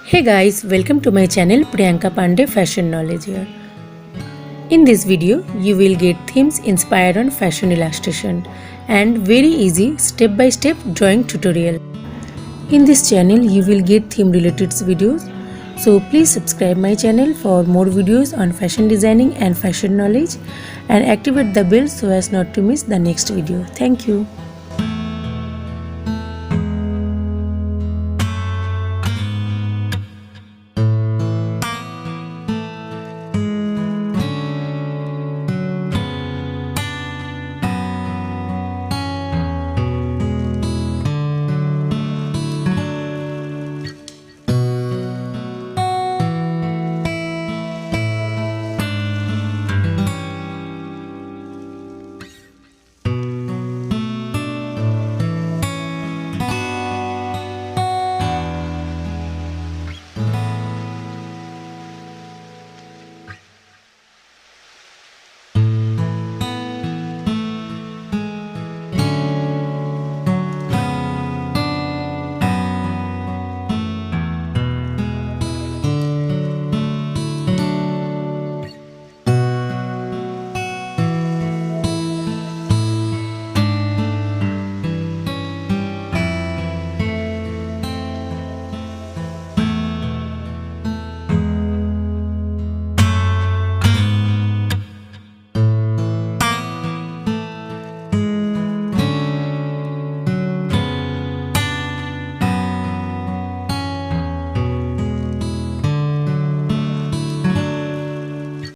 Hey guys, welcome to my channel Priyanka Pandey Fashion Knowledge here. In this video, you will get themes inspired on fashion illustration and very easy step-by-step drawing tutorial. In this channel, you will get theme related videos. So please subscribe my channel for more videos on fashion designing and fashion knowledge and activate the bell so as not to miss the next video. Thank you.